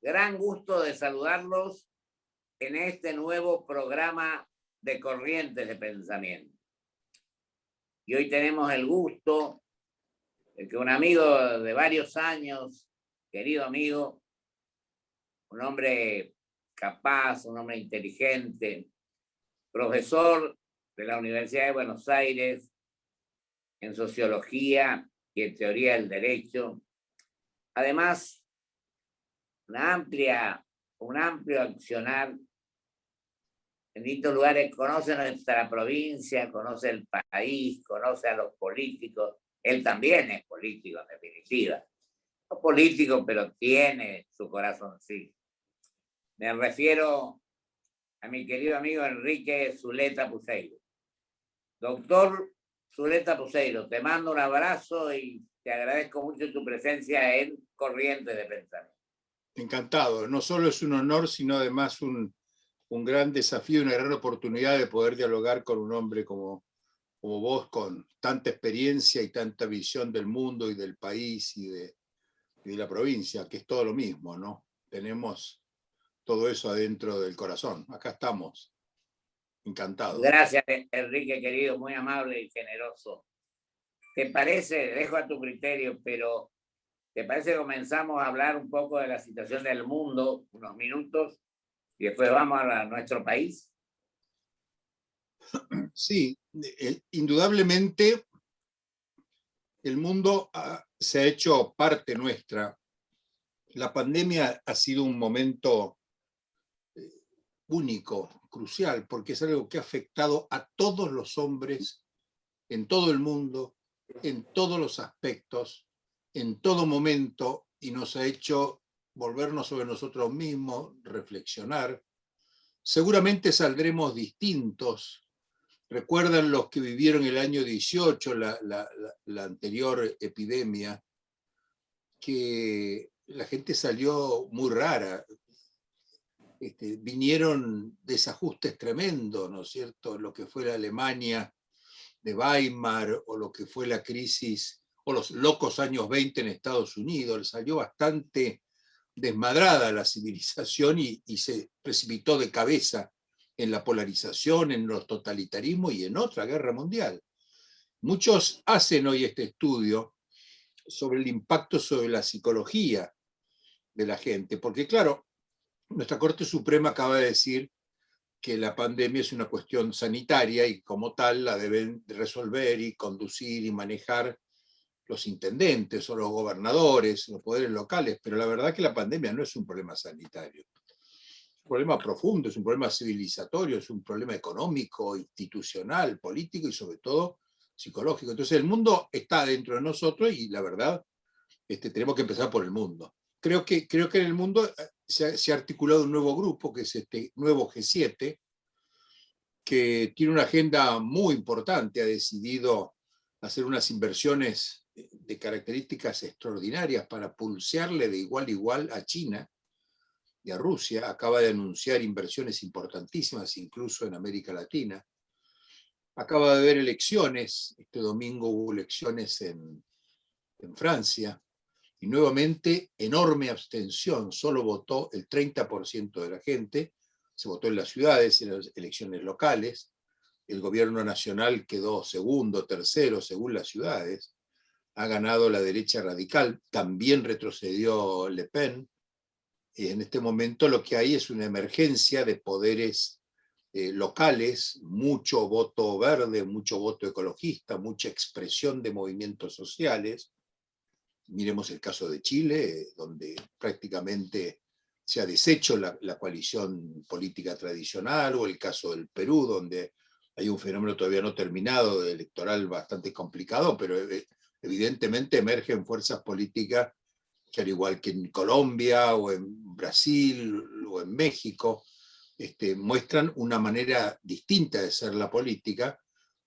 gran gusto de saludarlos en este nuevo programa de Corrientes de Pensamiento. Y hoy tenemos el gusto de que un amigo de varios años, querido amigo, un hombre capaz, un hombre inteligente, profesor de la Universidad de Buenos Aires en Sociología y en Teoría del Derecho. Además, un amplio accionar en distintos lugares, conoce nuestra provincia, conoce el país, conoce a los políticos. Él también es político, en definitiva. No político, pero tiene su corazón, sí. Me refiero a mi querido amigo Enrique Zuleta Puceiro. Doctor Zuleta Puceiro, te mando un abrazo y te agradezco mucho tu presencia en Corrientes de Pensamiento. Encantado. No solo es un honor, sino además un gran desafío, una gran oportunidad de poder dialogar con un hombre como vos, con tanta experiencia y tanta visión del mundo y del país y de la provincia, que es todo lo mismo, ¿no? Tenemos todo eso adentro del corazón. Acá estamos. Encantado. Gracias, Enrique, querido, muy amable y generoso. ¿Te parece, dejo a tu criterio, pero te parece que comenzamos a hablar un poco de la situación del mundo, unos minutos, y después vamos a nuestro país? Sí, indudablemente el mundo se ha hecho parte nuestra. La pandemia ha sido un momento único, crucial, porque es algo que ha afectado a todos los hombres en todo el mundo, en todos los aspectos, en todo momento, y nos ha hecho volvernos sobre nosotros mismos, reflexionar. Seguramente saldremos distintos. Recuerdan los que vivieron el año 18, la anterior epidemia, que la gente salió muy rara. Vinieron desajustes tremendos, ¿no es cierto? Lo que fue la Alemania de Weimar, o lo que fue la crisis, o los locos años 20 en Estados Unidos. Salió bastante desmadrada la civilización y se precipitó de cabeza en la polarización, en los totalitarismos y en otra guerra mundial. Muchos hacen hoy este estudio sobre el impacto sobre la psicología de la gente, porque claro, nuestra Corte Suprema acaba de decir que la pandemia es una cuestión sanitaria y como tal la deben resolver y conducir y manejar los intendentes o los gobernadores, los poderes locales, pero la verdad que la pandemia no es un problema sanitario. Es un problema profundo, es un problema civilizatorio, es un problema económico, institucional, político y sobre todo psicológico. Entonces el mundo está dentro de nosotros y la verdad tenemos que empezar por el mundo. Creo que en el mundo se ha articulado un nuevo grupo, que es este nuevo G7, que tiene una agenda muy importante, ha decidido hacer unas inversiones de características extraordinarias para pulsearle de igual a igual a China y a Rusia. Acaba de anunciar inversiones importantísimas, incluso en América Latina. Acaba de haber elecciones, este domingo hubo elecciones en Francia, y nuevamente enorme abstención, solo votó el 30% de la gente, se votó en las ciudades, en las elecciones locales, el gobierno nacional quedó segundo, tercero, según las ciudades, ha ganado la derecha radical, también retrocedió Le Pen, y en este momento lo que hay es una emergencia de poderes locales, mucho voto verde, mucho voto ecologista, mucha expresión de movimientos sociales. Miremos el caso de Chile, donde prácticamente se ha deshecho la coalición política tradicional, o el caso del Perú, donde hay un fenómeno todavía no terminado, electoral bastante complicado, pero evidentemente emergen fuerzas políticas que, al igual que en Colombia o en Brasil o en México, muestran una manera distinta de ser la política,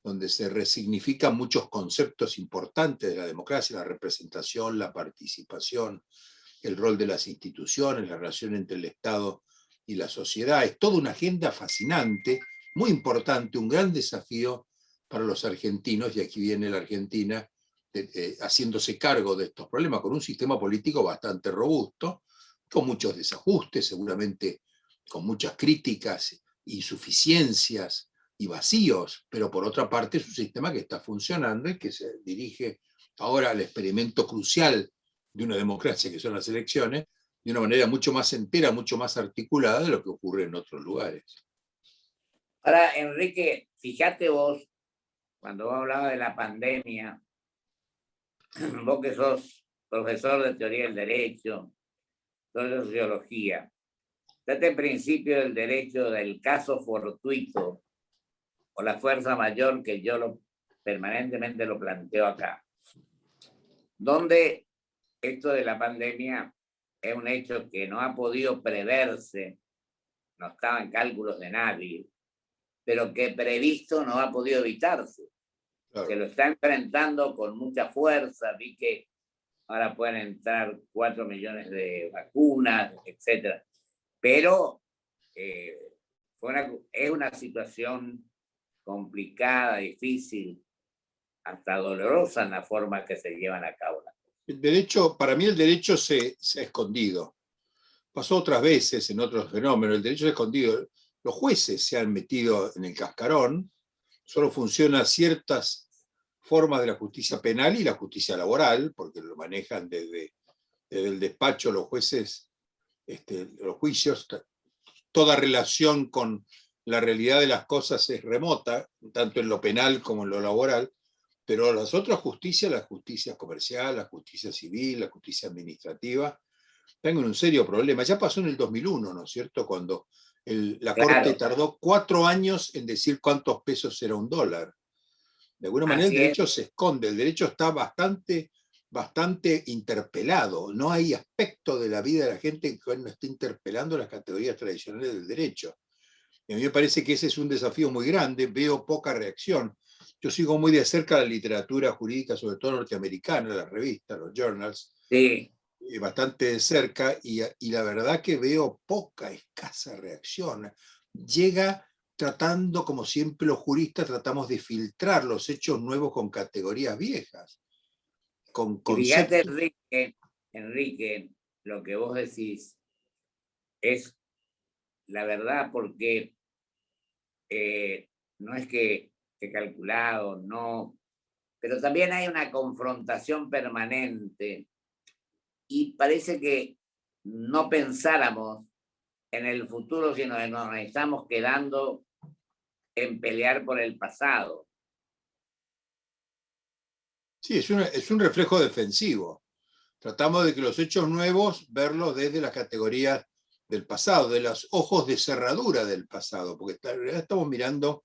donde se resignifican muchos conceptos importantes de la democracia, la representación, la participación, el rol de las instituciones, la relación entre el Estado y la sociedad. Es toda una agenda fascinante, muy importante, un gran desafío para los argentinos, y aquí viene la Argentina haciéndose cargo de estos problemas, con un sistema político bastante robusto, con muchos desajustes, seguramente con muchas críticas, insuficiencias y vacíos, pero por otra parte es un sistema que está funcionando y que se dirige ahora al experimento crucial de una democracia, que son las elecciones, de una manera mucho más entera, mucho más articulada de lo que ocurre en otros lugares. Ahora, Enrique, fíjate vos, cuando vos hablabas de la pandemia, vos que sos profesor de teoría del derecho, de sociología, este principio del derecho del caso fortuito o la fuerza mayor que yo permanentemente lo planteo acá, donde esto de la pandemia es un hecho que no ha podido preverse, no estaba en cálculos de nadie, pero que previsto no ha podido evitarse. Claro. Se lo está enfrentando con mucha fuerza. Vi que ahora pueden entrar 4 millones de vacunas, etcétera. Pero es una situación complicada, difícil, hasta dolorosa en la forma que se llevan a cabo. El derecho, para mí el derecho se ha escondido. Pasó otras veces en otros fenómenos, el derecho se ha escondido. Los jueces se han metido en el cascarón, solo funcionan ciertas formas de la justicia penal y la justicia laboral, porque lo manejan desde el despacho los jueces, los juicios, toda relación con la realidad de las cosas es remota, tanto en lo penal como en lo laboral, pero las otras justicias, la justicia comercial, la justicia civil, la justicia administrativa, tengo un serio problema. Ya pasó en el 2001, ¿no es cierto? Cuando la Corte tardó 4 años en decir cuántos pesos era un dólar. De alguna manera el derecho se esconde, el derecho está bastante interpelado. No hay aspecto de la vida de la gente que no esté interpelando las categorías tradicionales del derecho. Y a mí me parece que ese es un desafío muy grande, veo poca reacción. Yo sigo muy de cerca la literatura jurídica, sobre todo norteamericana, las revistas, los journals, sí, bastante de cerca, y la verdad que veo poca, escasa reacción. Llega tratando, como siempre los juristas, tratamos de filtrar los hechos nuevos con categorías viejas, con conceptos. Y fíjate, Enrique, lo que vos decís es la verdad, porque no es que esté calculado, no, pero también hay una confrontación permanente y parece que no pensáramos en el futuro, sino que nos estamos quedando en pelear por el pasado. Sí, es un reflejo defensivo. Tratamos de que los hechos nuevos, verlos desde las categorías del pasado, de los ojos de cerradura del pasado, porque en realidad estamos mirando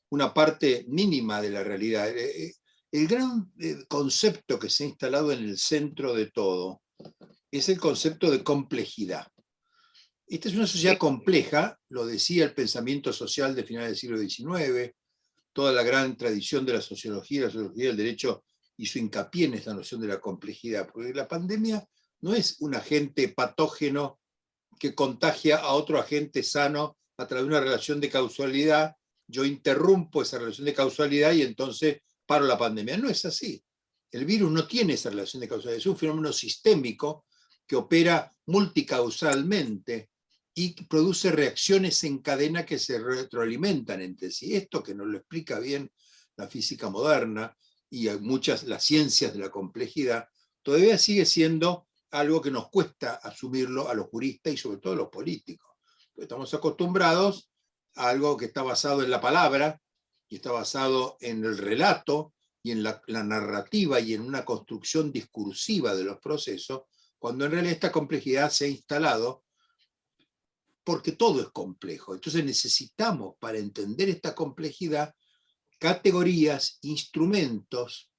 una parte mínima de la realidad. El gran concepto que se ha instalado en el centro de todo es el concepto de complejidad. Esta es una sociedad compleja, lo decía el pensamiento social de finales del siglo XIX, toda la gran tradición de la sociología del derecho hizo hincapié en esta noción de la complejidad, porque la pandemia no es un agente patógeno que contagia a otro agente sano a través de una relación de causalidad. Yo interrumpo esa relación de causalidad y entonces paro la pandemia. No es así. El virus no tiene esa relación de causalidad, es un fenómeno sistémico que opera multicausalmente y produce reacciones en cadena que se retroalimentan entre sí. Esto que nos lo explica bien la física moderna y las ciencias de la complejidad, todavía sigue siendo algo que nos cuesta asumirlo a los juristas y sobre todo a los políticos. Estamos acostumbrados a algo que está basado en la palabra y está basado en el relato y en la narrativa y en una construcción discursiva de los procesos, cuando en realidad esta complejidad se ha instalado porque todo es complejo. Entonces necesitamos, para entender esta complejidad, categorías, instrumentos,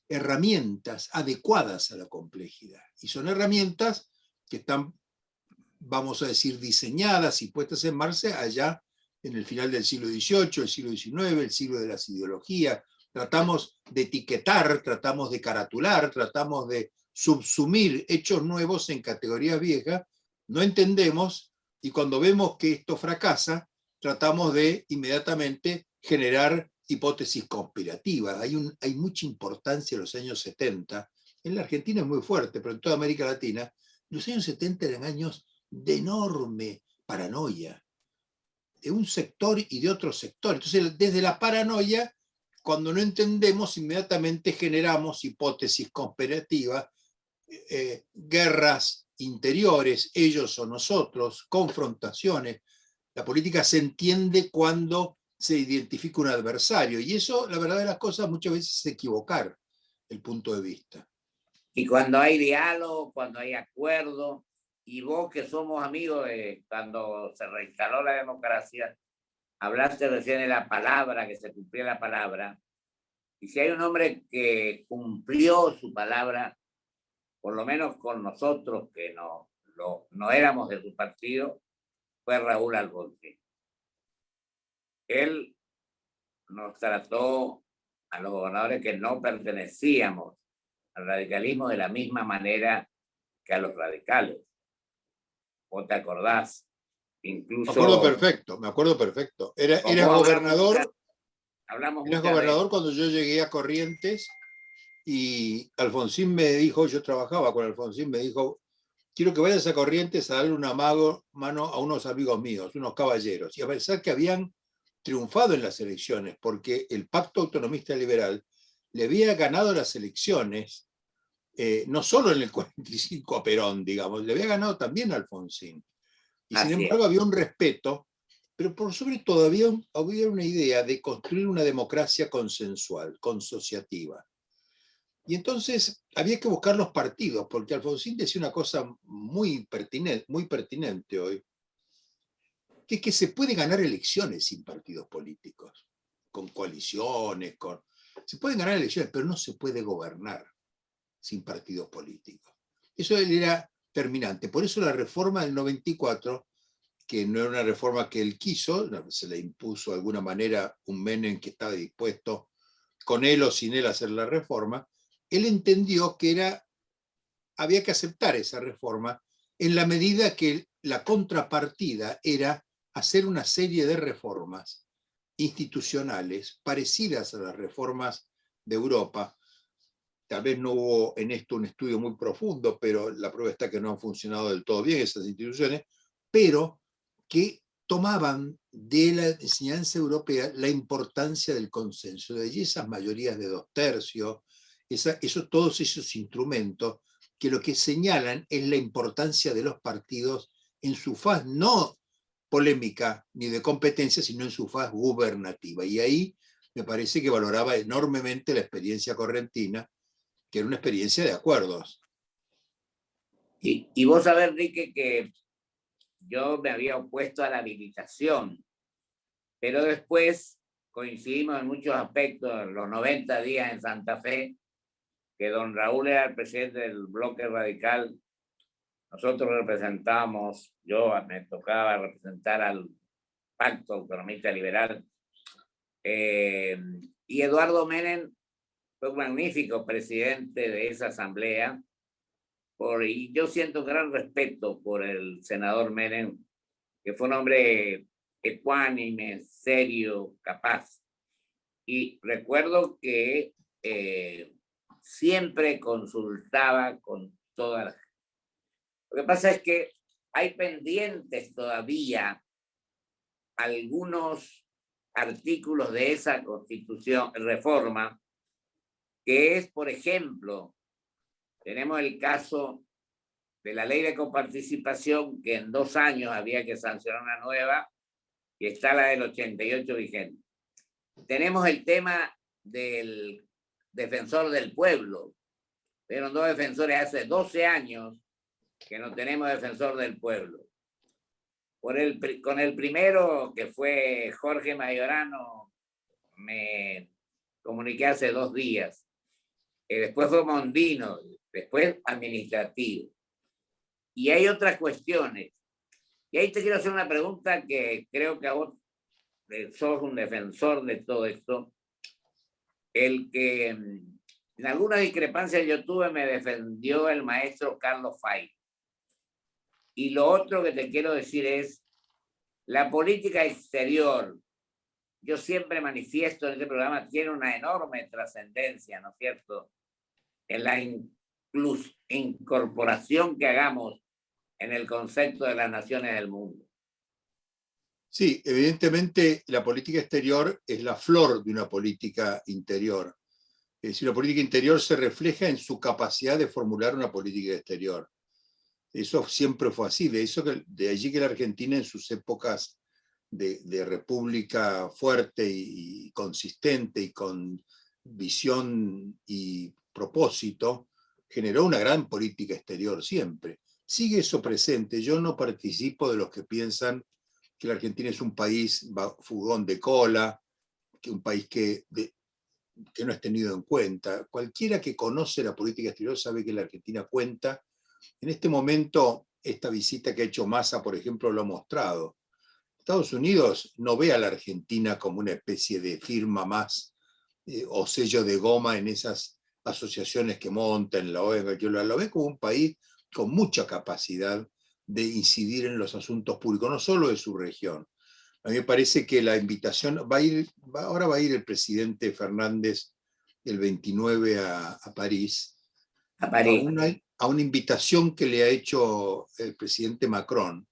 herramientas adecuadas a la complejidad. Y son herramientas que están, vamos a decir, diseñadas y puestas en marcha allá en el final del siglo XVIII, el siglo XIX, el siglo de las ideologías. Tratamos de etiquetar, tratamos de caratular, tratamos de subsumir hechos nuevos en categorías viejas. No entendemos, y cuando vemos que esto fracasa, tratamos de inmediatamente generar hipótesis conspirativas. Hay mucha importancia en los años 70. En la Argentina es muy fuerte, pero en toda América Latina, los años 70 eran años de enorme paranoia, de un sector y de otro sector. Entonces, desde la paranoia, cuando no entendemos, inmediatamente generamos hipótesis conspirativas, guerras interiores, ellos o nosotros, confrontaciones. La política se entiende cuando se identifica un adversario, y eso, la verdad de las cosas, muchas veces es equivocar el punto de vista. Y cuando hay diálogo, cuando hay acuerdo, y vos que somos amigos de cuando se reinstaló la democracia, hablaste recién de la palabra, que se cumplía la palabra, y si hay un hombre que cumplió su palabra, por lo menos con nosotros que no éramos de su partido, fue Raúl Alfonsín. Él nos trató a los gobernadores que no pertenecíamos al radicalismo de la misma manera que a los radicales. ¿Vos te acordás? Incluso... Me acuerdo perfecto. Eras gobernador, hablamos eras gobernador cuando yo llegué a Corrientes, y Alfonsín me dijo, yo trabajaba con Alfonsín, me dijo, quiero que vayas a Corrientes a darle una mano a unos amigos míos, unos caballeros, y a pesar que habían triunfado en las elecciones, porque el Pacto Autonomista Liberal le había ganado las elecciones, no solo en el 45 a Perón, digamos, le había ganado también a Alfonsín. Y sin embargo había un respeto, pero por sobre todo había una idea de construir una democracia consensual, consociativa. Y entonces había que buscar los partidos, porque Alfonsín decía una cosa muy pertinente hoy, que es que se puede ganar elecciones sin partidos políticos, con coaliciones, se pueden ganar elecciones, pero no se puede gobernar sin partidos políticos. Eso era terminante. Por eso la reforma del 94, que no era una reforma que él quiso, se le impuso de alguna manera un Menem que estaba dispuesto, con él o sin él, a hacer la reforma, él entendió que había que aceptar esa reforma en la medida que la contrapartida era hacer una serie de reformas institucionales parecidas a las reformas de Europa. Tal vez no hubo en esto un estudio muy profundo, pero la prueba está que no han funcionado del todo bien esas instituciones, pero que tomaban de la enseñanza europea la importancia del consenso, de allí esas mayorías de 2/3, todos esos instrumentos que lo que señalan es la importancia de los partidos en su faz no polémica ni de competencia, sino en su faz gubernativa. Y ahí me parece que valoraba enormemente la experiencia correntina, que era una experiencia de acuerdos. Y vos sabés, Enrique, que yo me había opuesto a la habilitación, pero después coincidimos en muchos aspectos, los 90 días en Santa Fe, que don Raúl era el presidente del bloque radical, nosotros representamos, me tocaba representar al Pacto Autonomista Liberal, y Eduardo Menem fue un magnífico presidente de esa asamblea, y yo siento gran respeto por el senador Menem, que fue un hombre ecuánime, serio, capaz. Y recuerdo que siempre consultaba con todas las... Lo que pasa es que hay pendientes todavía algunos artículos de esa constitución, reforma, que es, por ejemplo, tenemos el caso de la ley de coparticipación, que en 2 años había que sancionar una nueva, y está la del 88 vigente. Tenemos el tema del defensor del pueblo. Fueron 2 defensores hace 12 años que no tenemos defensor del pueblo. Con el primero, que fue Jorge Mayorano, me comuniqué hace 2 días. Después fue Mondino, después administrativo. Y hay otras cuestiones. Y ahí te quiero hacer una pregunta que creo que a vos sos un defensor de todo esto. El que en algunas discrepancias yo tuve me defendió el maestro Carlos Fay. Y lo otro que te quiero decir es, la política exterior, yo siempre manifiesto en este programa, tiene una enorme trascendencia, ¿no es cierto?, en la incorporación que hagamos en el concepto de las naciones del mundo. Sí, evidentemente la política exterior es la flor de una política interior. Es decir, la política interior se refleja en su capacidad de formular una política exterior. Eso siempre fue así, de allí que la Argentina en sus épocas de república fuerte y consistente y con visión y propósito, generó una gran política exterior siempre. Sigue eso presente. Yo no participo de los que piensan que la Argentina es un país fugón de cola, que un país que no es tenido en cuenta. Cualquiera que conoce la política exterior sabe que la Argentina cuenta. En este momento, esta visita que ha hecho Massa, por ejemplo, lo ha mostrado. Estados Unidos no ve a la Argentina como una especie de firma más o sello de goma en esas asociaciones que montan, la OEA, lo ve como un país con mucha capacidad de incidir en los asuntos públicos, no solo de su región. A mí me parece que la invitación, ahora va a ir el presidente Fernández el 29 a París, A París. a una invitación que le ha hecho el presidente Macron.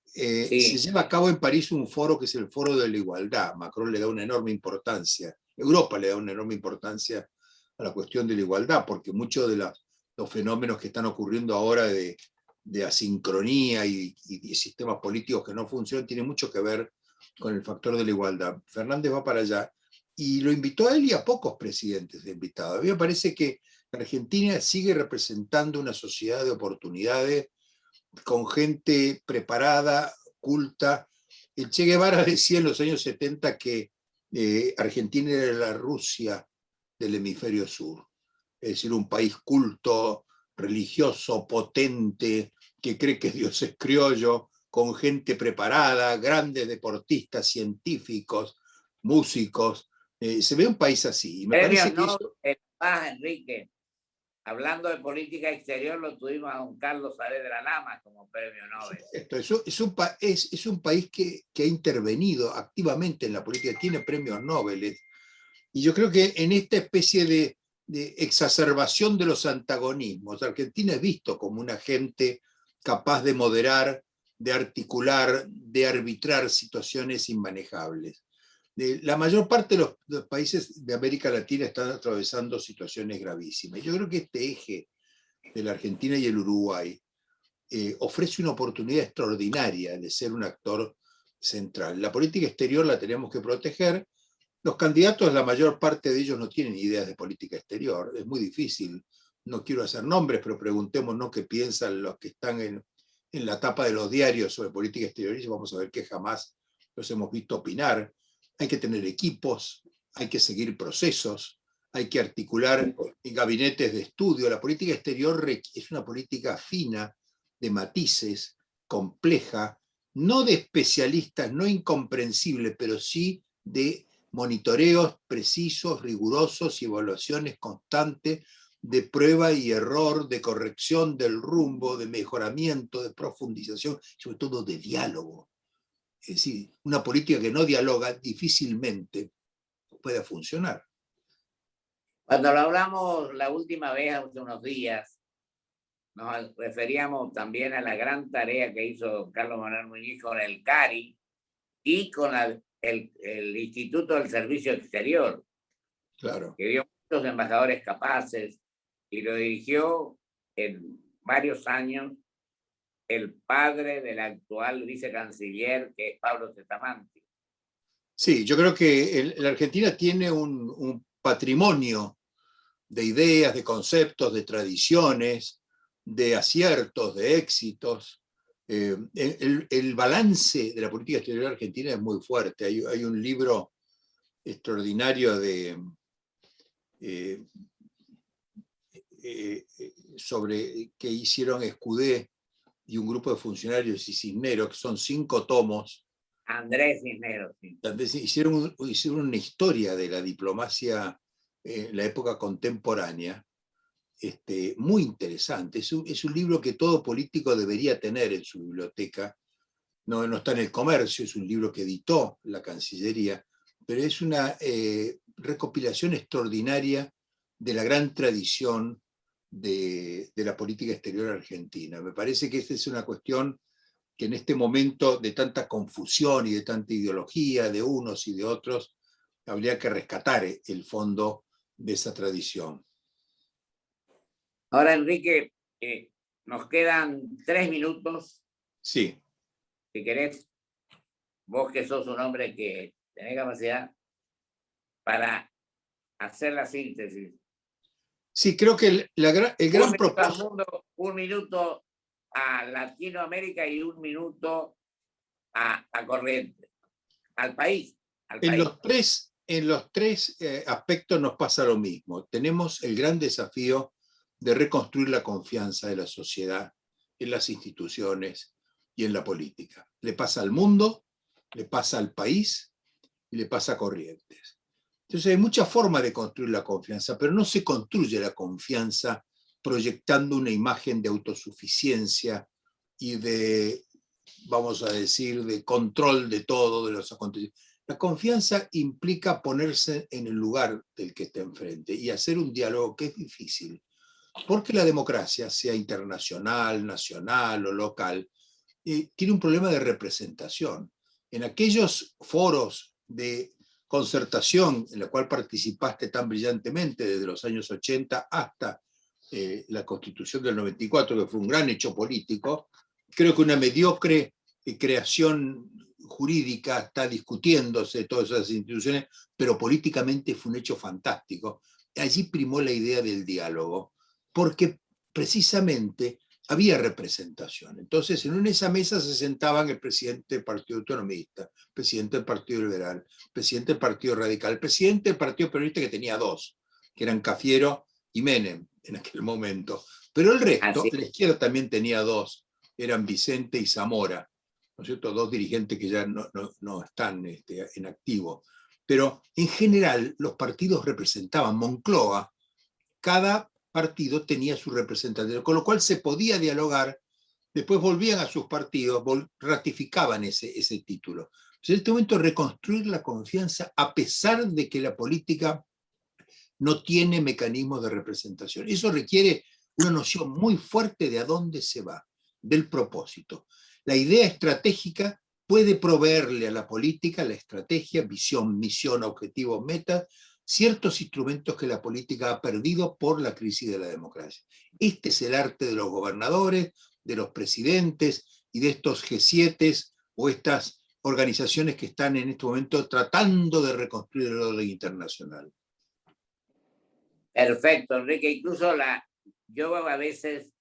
Sí. Se lleva a cabo en París un foro que es el Foro de la Igualdad. Macron le da una enorme importancia, Europa le da una enorme importancia a la cuestión de la igualdad, porque muchos de los fenómenos que están ocurriendo ahora de asincronía y sistemas políticos que no funcionan tienen mucho que ver con el factor de la igualdad. Fernández va para allá y lo invitó a él y a pocos presidentes de invitados. A mí me parece que Argentina sigue representando una sociedad de oportunidades con gente preparada, culta. El Che Guevara decía en los años 70 que Argentina era la Rusia del hemisferio sur, es decir, un país culto, religioso, potente, que cree que Dios es criollo, con gente preparada, grandes deportistas, científicos, músicos. Se ve un país así. Y me parece que eso... Enrique, hablando de política exterior, lo tuvimos a don Carlos Saavedra Lamas como premio Nobel. Es un país que ha intervenido activamente en la política, tiene premios Nobel. Y yo creo que en esta especie de exacerbación de los antagonismos, Argentina es visto como un agente capaz de moderar, de articular, de arbitrar situaciones inmanejables. La mayor parte de los países de América Latina están atravesando situaciones gravísimas. Yo creo que este eje de la Argentina y el Uruguay ofrece una oportunidad extraordinaria de ser un actor central. La política exterior la tenemos que proteger. Los candidatos, la mayor parte de ellos no tienen ideas de política exterior. Es muy difícil. No quiero hacer nombres, pero preguntémonos qué piensan los que están en la tapa de los diarios sobre política exterior y vamos a ver que jamás los hemos visto opinar. Hay que tener equipos, hay que seguir procesos, hay que articular gabinetes de estudio. La política exterior es una política fina, de matices, compleja, no de especialistas, no incomprensible, pero sí de monitoreos precisos, rigurosos y evaluaciones constantes de prueba y error, de corrección del rumbo, de mejoramiento, de profundización, sobre todo de diálogo. Es decir, una política que no dialoga difícilmente puede funcionar. Cuando lo hablamos la última vez, hace unos días, nos referíamos también a la gran tarea que hizo don Carlos Manuel Muñiz con el CARI y con el Instituto del Servicio Exterior. Claro. Que dio muchos embajadores capaces y lo dirigió en varios años el padre del actual vicecanciller, que es Pablo Testamanti. Sí, yo creo que la Argentina tiene un patrimonio de ideas, de conceptos, de tradiciones, de aciertos, de éxitos. El balance de la política exterior argentina es muy fuerte. Hay un libro extraordinario sobre que hicieron Escudé y un grupo de funcionarios y Cisneros, que son 5 tomos. Andrés Cisneros. Sí. Hicieron una historia de la diplomacia en la época contemporánea, muy interesante. Es un libro que todo político debería tener en su biblioteca. No está en el comercio, es un libro que editó la Cancillería, pero es una recopilación extraordinaria de la gran tradición de la política exterior argentina. Me parece que esta es una cuestión que en este momento de tanta confusión y de tanta ideología de unos y de otros, habría que rescatar el fondo de esa tradición. Ahora, Enrique, nos quedan 3 minutos. Sí. Si querés, vos que sos un hombre que tenés capacidad para hacer la síntesis. Sí, creo que el gran propósito... Un minuto a Latinoamérica y un minuto a Corrientes, al país. En los tres aspectos nos pasa lo mismo. Tenemos el gran desafío de reconstruir la confianza de la sociedad en las instituciones y en la política. Le pasa al mundo, le pasa al país y le pasa a Corrientes. Entonces hay muchas formas de construir la confianza, pero no se construye la confianza proyectando una imagen de autosuficiencia y de, vamos a decir, de control de todo, de los acontecimientos. La confianza implica ponerse en el lugar del que está enfrente y hacer un diálogo que es difícil, porque la democracia, sea internacional, nacional o local, tiene un problema de representación. En aquellos foros de concertación en la cual participaste tan brillantemente desde los años 80 hasta la Constitución del 94, que fue un gran hecho político, creo que una mediocre creación jurídica está discutiéndose todas esas instituciones, pero políticamente fue un hecho fantástico. Allí primó la idea del diálogo, porque precisamente había representación. Entonces, en esa mesa se sentaban el presidente del Partido Autonomista, el presidente del Partido Liberal, el presidente del Partido Radical, el presidente del Partido Peronista, que tenía dos, que eran Cafiero y Menem en aquel momento. Pero el resto, la izquierda también tenía dos, eran Vicente y Zamora, ¿no es cierto? Dos dirigentes que ya no están en activo. Pero en general los partidos representaban. Moncloa, cada partido tenía su representante, con lo cual se podía dialogar, después volvían a sus partidos, ratificaban ese título. Entonces, en este momento reconstruir la confianza a pesar de que la política no tiene mecanismos de representación. Eso requiere una noción muy fuerte de a dónde se va, del propósito. La idea estratégica puede proveerle a la política la estrategia, visión, misión, objetivos, metas, ciertos instrumentos que la política ha perdido por la crisis de la democracia. Este es el arte de los gobernadores, de los presidentes y de estos G7 o estas organizaciones que están en este momento tratando de reconstruir el orden internacional. Perfecto, Enrique. Incluso yo a veces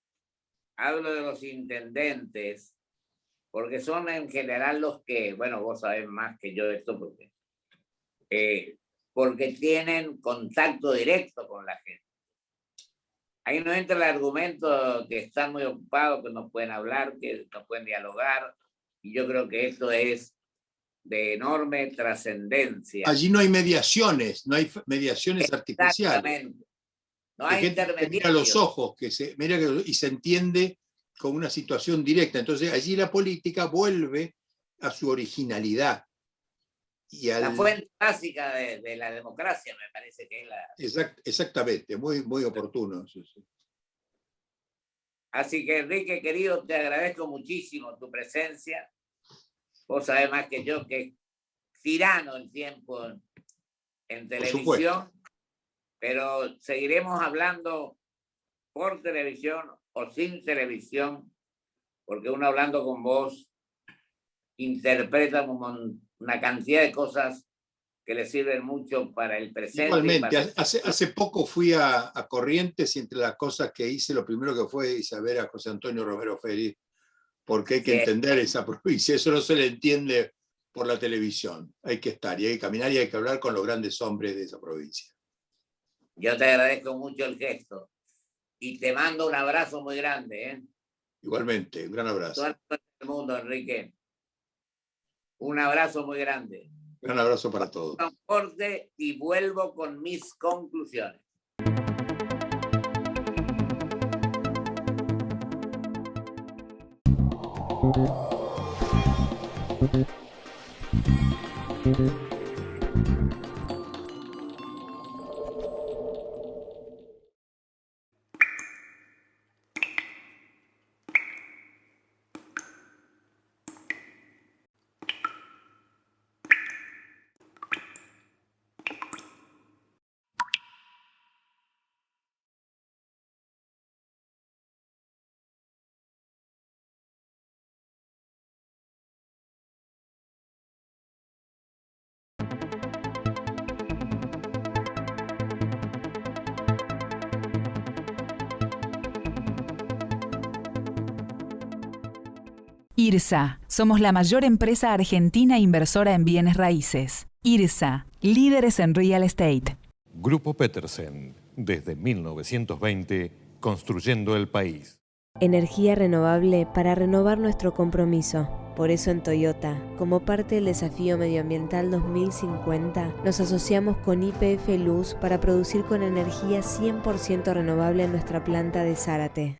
hablo de los intendentes, porque son en general los que, bueno, vos sabés más que yo esto, porque tienen contacto directo con la gente. Ahí no entra el argumento que están muy ocupados, que no pueden hablar, que no pueden dialogar, y yo creo que esto es de enorme trascendencia. Allí no hay mediaciones, no hay mediaciones artificiales. No hay intermediarios. Que mira los ojos, mira y se entiende con una situación directa. Entonces allí la política vuelve a su originalidad. La fuente básica de la democracia, me parece que es la... Exactamente, muy oportuno. Sí. Así que, Enrique, querido, te agradezco muchísimo tu presencia. Vos sabés más que yo que es tirano el tiempo en televisión, pero seguiremos hablando por televisión o sin televisión, porque uno hablando con vos interpreta una cantidad de cosas que le sirven mucho para el presente. Igualmente, hace poco fui a Corrientes y entre las cosas que hice, lo primero que fue ir a ver a José Antonio Romero Félix, porque hay que entender esa provincia. Eso no se le entiende por la televisión. Hay que estar y hay que caminar y hay que hablar con los grandes hombres de esa provincia. Yo te agradezco mucho el gesto y te mando un abrazo muy grande. Igualmente, un gran abrazo. Todo el mundo, Enrique. Un abrazo muy grande. Un abrazo para todos. Un corte y vuelvo con mis conclusiones. IRSA. Somos la mayor empresa argentina inversora en bienes raíces. IRSA. Líderes en real estate. Grupo Petersen. Desde 1920, construyendo el país. Energía renovable para renovar nuestro compromiso. Por eso en Toyota, como parte del desafío medioambiental 2050, nos asociamos con YPF Luz para producir con energía 100% renovable en nuestra planta de Zárate.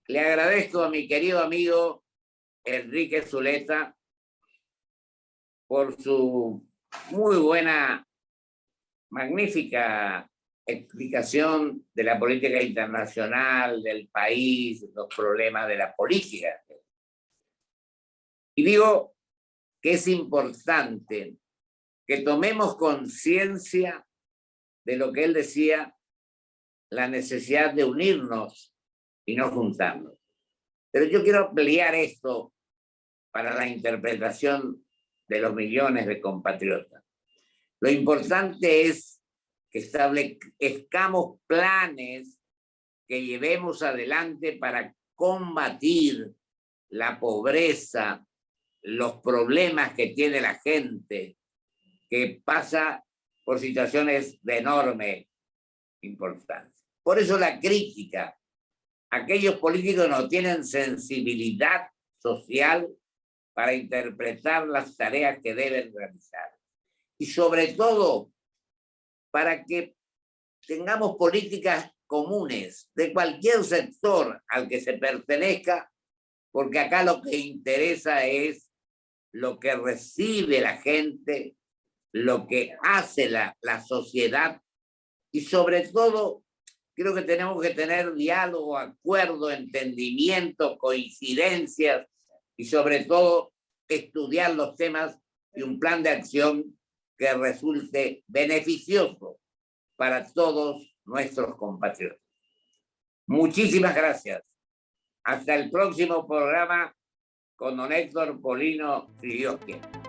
Le agradezco a mi querido amigo Enrique Zuleta por su muy buena, magnífica explicación de la política internacional, del país, los problemas de la política. Y digo que es importante que tomemos conciencia de lo que él decía, la necesidad de unirnos y no juntarnos. Pero yo quiero ampliar esto para la interpretación de los millones de compatriotas. Lo importante es que establezcamos planes que llevemos adelante para combatir la pobreza, los problemas que tiene la gente, que pasa por situaciones de enorme importancia. Por eso la crítica. Aquellos políticos no tienen sensibilidad social para interpretar las tareas que deben realizar. Y sobre todo, para que tengamos políticas comunes de cualquier sector al que se pertenezca, porque acá lo que interesa es lo que recibe la gente, lo que hace la sociedad y sobre todo creo que tenemos que tener diálogo, acuerdo, entendimiento, coincidencias y sobre todo estudiar los temas y un plan de acción que resulte beneficioso para todos nuestros compatriotas. Muchísimas gracias. Hasta el próximo programa con don Héctor Polino, si Dios quiere.